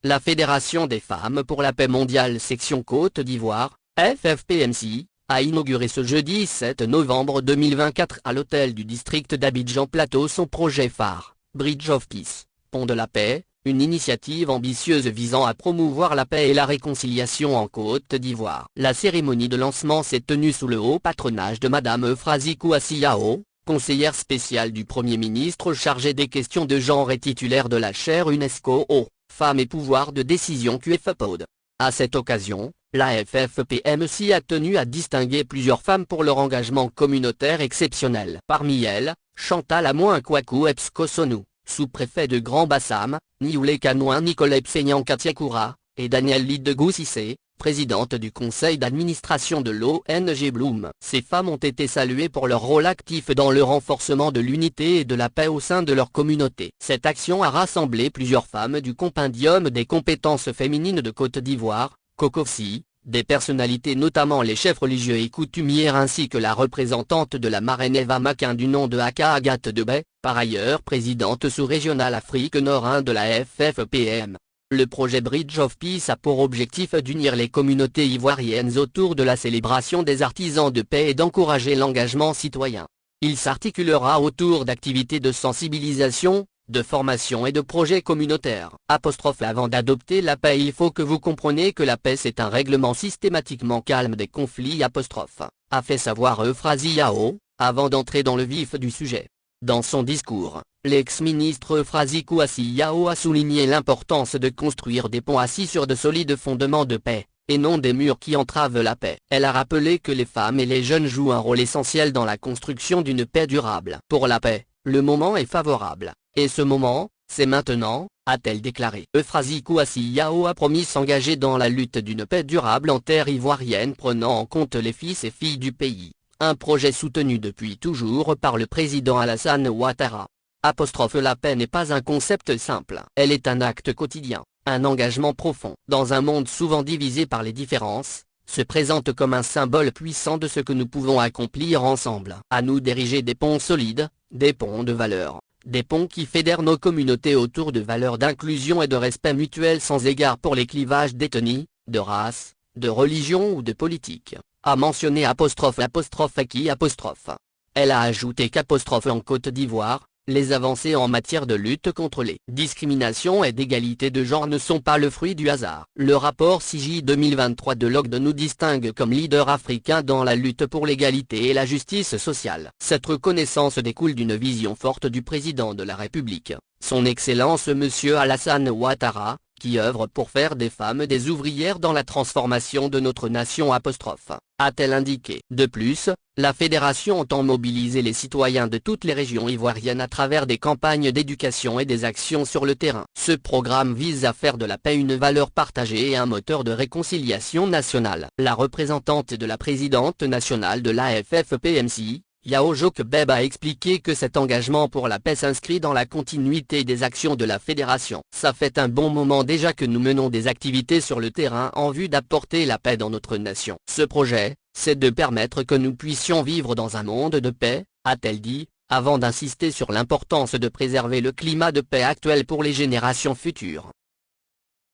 La Fédération des femmes pour la paix mondiale section Côte d'Ivoire, FFPMC, a inauguré ce jeudi 7 novembre 2024 à l'hôtel du district d'Abidjan Plateau son projet phare, Bridge of Peace, Pont de la paix, une initiative ambitieuse visant à promouvoir la paix et la réconciliation en Côte d'Ivoire. La cérémonie de lancement s'est tenue sous le haut patronage de Madame Euphrasie Kouassi Yao, conseillère spéciale du Premier ministre chargée des questions de genre et titulaire de la chaire UNESCO aux Femmes et pouvoir de décision QFPOD. À cette occasion, la FFPMC a tenu à distinguer plusieurs femmes pour leur engagement communautaire exceptionnel. Parmi elles, Chantal Amoin Kwaku Epsko-Sonou, sous-préfet de Grand Bassam, Nioulé Kanouin Nicolas Pseignan Katiakoura, et Danielle Lidegou Cissé, présidente du conseil d'administration de l'ONG Bloom. Ces femmes ont été saluées pour leur rôle actif dans le renforcement de l'unité et de la paix au sein de leur communauté. Cette action a rassemblé plusieurs femmes du compendium des compétences féminines de Côte d'Ivoire, COCOFSI, des personnalités notamment les chefs religieux et coutumières ainsi que la représentante de la marraine Eva Maquin du nom de Aka Agathe Debay, par ailleurs présidente sous-régionale Afrique Nord 1 de la FFPM. Le projet Bridge of Peace a pour objectif d'unir les communautés ivoiriennes autour de la célébration des artisans de paix et d'encourager l'engagement citoyen. Il s'articulera autour d'activités de sensibilisation, de formation et de projets communautaires. Avant d'adopter la paix, il faut que vous compreniez que la paix c'est un règlement systématiquement calme des conflits a fait savoir Euphrasie Yao, avant d'entrer dans le vif du sujet. Dans son discours, l'ex-ministre Euphrasie Kouassi Yao a souligné l'importance de construire des ponts assis sur de solides fondements de paix, et non des murs qui entravent la paix. Elle a rappelé que les femmes et les jeunes jouent un rôle essentiel dans la construction d'une paix durable. Pour la paix, le moment est favorable, et ce moment, c'est maintenant, a-t-elle déclaré. Euphrasie Kouassi Yao a promis s'engager dans la lutte d'une paix durable en terre ivoirienne prenant en compte les fils et filles du pays. Un projet soutenu depuis toujours par le président Alassane Ouattara. La paix n'est pas un concept simple. Elle est un acte quotidien, un engagement profond. Dans un monde souvent divisé par les différences, se présente comme un symbole puissant de ce que nous pouvons accomplir ensemble. À nous d'ériger des ponts solides, des ponts de valeur, des ponts qui fédèrent nos communautés autour de valeurs d'inclusion et de respect mutuel sans égard pour les clivages d'ethnie, de race, de religion ou de politique. A mentionné qui. Elle a ajouté qu'en Côte d'Ivoire, les avancées en matière de lutte contre les discriminations et d'égalité de genre ne sont pas le fruit du hasard. Le rapport CIGI 2023 de l'OCDE nous distingue comme leader africain dans la lutte pour l'égalité et la justice sociale. Cette reconnaissance découle d'une vision forte du président de la République, son Excellence Monsieur Alassane Ouattara, qui œuvre pour faire des femmes des ouvrières dans la transformation de notre nation a-t-elle indiqué. De plus, la fédération entend mobiliser les citoyens de toutes les régions ivoiriennes à travers des campagnes d'éducation et des actions sur le terrain. Ce programme vise à faire de la paix une valeur partagée et un moteur de réconciliation nationale. La représentante de la présidente nationale de la FFPMC, Yao Jokbeb, a expliqué que cet engagement pour la paix s'inscrit dans la continuité des actions de la fédération. Ça fait un bon moment déjà que nous menons des activités sur le terrain en vue d'apporter la paix dans notre nation. Ce projet, c'est de permettre que nous puissions vivre dans un monde de paix, a-t-elle dit, avant d'insister sur l'importance de préserver le climat de paix actuel pour les générations futures.